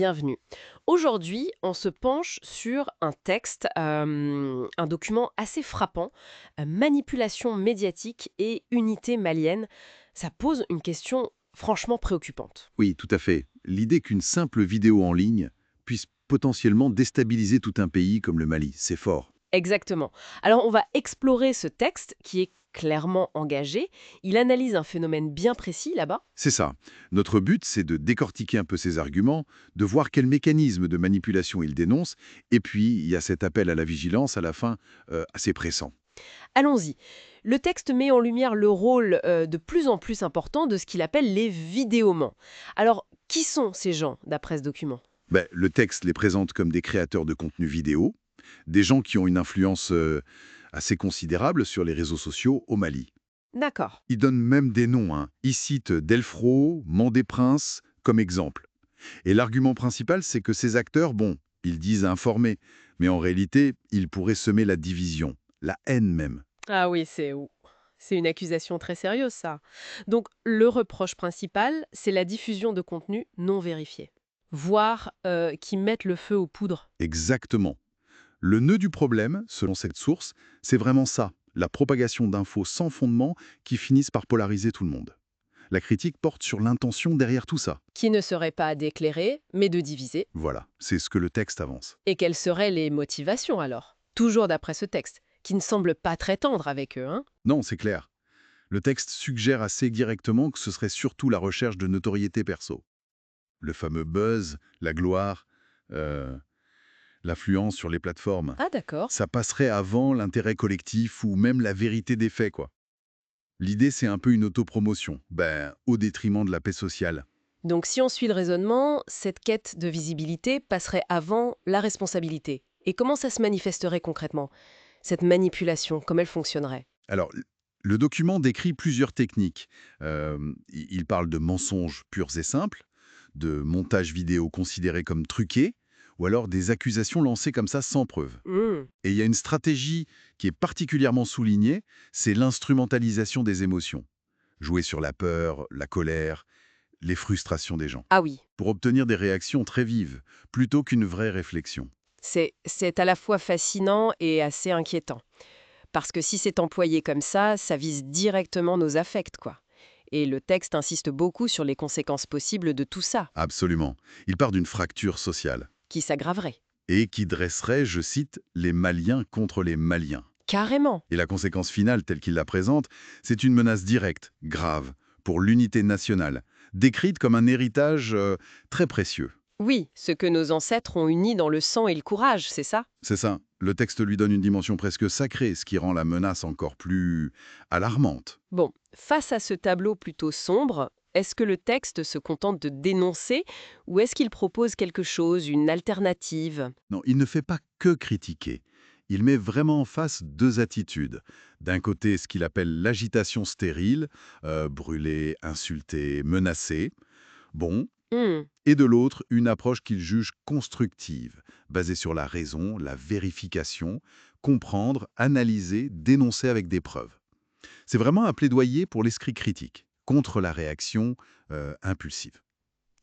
bienvenue. Aujourd'hui, on se penche sur un texte, un document assez frappant, manipulation médiatique et unité malienne. Ça pose une question franchement préoccupante. Oui, tout à fait. L'idée qu'une simple vidéo en ligne puisse potentiellement déstabiliser tout un pays comme le Mali, c'est fort. Exactement. Alors on va explorer ce texte qui est clairement engagé. Il analyse un phénomène bien précis là-bas. C'est ça. Notre but, c'est de décortiquer un peu ces arguments, de voir quels mécanismes de manipulation il dénonce, et puis il y a cet appel à la vigilance à la fin, assez pressant. Allons-y. Le texte met en lumière le rôle de plus en plus important de ce qu'il appelle les vidéomans. Alors, qui sont ces gens, d'après ce document? Ben, le texte les présente comme des créateurs de contenu vidéo, des gens qui ont une influence assez considérable sur les réseaux sociaux au Mali. D'accord. Il donne même des noms, hein. Il cite Delfro, Mandé Prince comme exemple. Et l'argument principal, c'est que ces acteurs, bon, ils disent informer, mais en réalité, ils pourraient semer la division, la haine même. Ah oui, c'est une accusation très sérieuse, ça. Donc, le reproche principal, c'est la diffusion de contenus non vérifiés, voire qui mettent le feu aux poudres. Exactement. Le nœud du problème, selon cette source, c'est vraiment ça, la propagation d'infos sans fondement qui finissent par polariser tout le monde. La critique porte sur l'intention derrière tout ça. Qui ne serait pas d'éclairer, mais de diviser. Voilà, c'est ce que le texte avance. Et quelles seraient les motivations alors? Toujours d'après ce texte, qui ne semble pas très tendre avec eux, hein? Non, c'est clair. Le texte suggère assez directement que ce serait surtout la recherche de notoriété perso. Le fameux buzz, la gloire, euh, l'affluence sur les plateformes. Ah d'accord. Ça passerait avant l'intérêt collectif ou même la vérité des faits, quoi. L'idée, c'est un peu une autopromotion, ben, au détriment de la paix sociale. Donc si on suit le raisonnement, cette quête de visibilité passerait avant la responsabilité. Et comment ça se manifesterait concrètement? Cette manipulation, comment elle fonctionnerait? Alors, le document décrit plusieurs techniques. Il parle de mensonges purs et simples, de montages vidéo considérés comme truqués, ou alors des accusations lancées comme ça sans preuve. Hmm. Et il y a une stratégie qui est particulièrement soulignée, c'est l'instrumentalisation des émotions. Jouer sur la peur, la colère, les frustrations des gens, Ah oui, pour obtenir des réactions très vives, plutôt qu'une vraie réflexion. c'est à la fois fascinant et assez inquiétant. Parce que si c'est employé comme ça vise directement nos affects, quoi. Et le texte insiste beaucoup sur les conséquences possibles de tout ça, Absolument. Il part d'une fracture sociale, qui s'aggraverait. et qui dresserait, je cite, les Maliens contre les Maliens. Carrément. Et la conséquence finale, telle qu'il la présente, c'est une menace directe, grave, pour l'unité nationale, décrite comme un héritage très précieux. Oui, ce que nos ancêtres ont uni dans le sang et le courage, c'est ça? C'est ça. Le texte lui donne une dimension presque sacrée, ce qui rend la menace encore plus alarmante. Bon, face à ce tableau plutôt sombre, est-ce que le texte se contente de dénoncer ou est-ce qu'il propose quelque chose, une alternative? Non, il ne fait pas que critiquer. Il met vraiment en face deux attitudes. D'un côté, ce qu'il appelle l'agitation stérile, brûler, insulter, menacer. Bon. Hmm, Et de l'autre, une approche qu'il juge constructive, basée sur la raison, la vérification, comprendre, analyser, dénoncer avec des preuves. C'est vraiment un plaidoyer pour l'esprit critique, contre la réaction impulsive.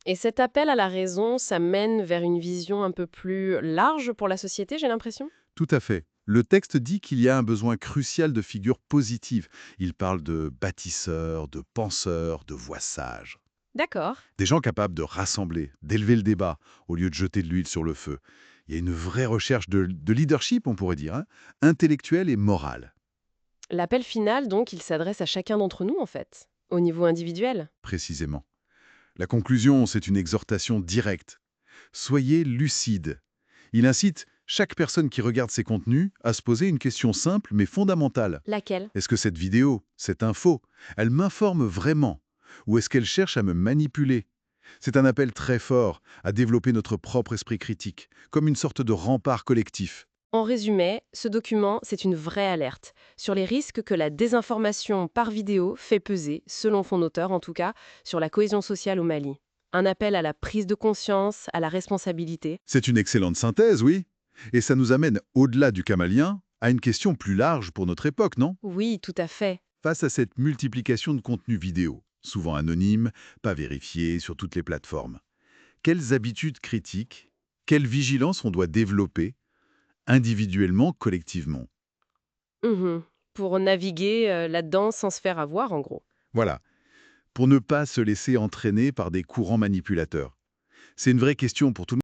Et cet appel à la raison, ça mène vers une vision un peu plus large pour la société, j'ai l'impression? Tout à fait. Le texte dit qu'il y a un besoin crucial de figures positives. Il parle de bâtisseurs, de penseurs, de voix sages. D'accord. Des gens capables de rassembler, d'élever le débat, au lieu de jeter de l'huile sur le feu. Il y a une vraie recherche de leadership, on pourrait dire, hein, intellectuelle et morale, L'appel final, donc, il s'adresse à chacun d'entre nous, en fait, au niveau individuel. précisément. La conclusion, c'est une exhortation directe. Soyez lucide. Il incite chaque personne qui regarde ces contenus à se poser une question simple mais fondamentale. Laquelle? Est-ce que cette vidéo, cette info, elle m'informe vraiment? Ou est-ce qu'elle cherche à me manipuler? C'est un appel très fort à développer notre propre esprit critique, comme une sorte de rempart collectif. En résumé, ce document, c'est une vraie alerte sur les risques que la désinformation par vidéo fait peser, selon son auteur en tout cas, sur la cohésion sociale au Mali. Un appel à la prise de conscience, à la responsabilité. C'est une excellente synthèse, oui. Et ça nous amène au-delà du camalien à une question plus large pour notre époque, non? Oui, tout à fait. Face à cette multiplication de contenus vidéo, souvent anonymes, pas vérifiés sur toutes les plateformes, quelles habitudes critiques, quelle vigilance on doit développer, individuellement, collectivement. Mmh. Pour naviguer, là-dedans sans se faire avoir, en gros. Voilà, pour ne pas se laisser entraîner par des courants manipulateurs. C'est une vraie question pour tout le monde.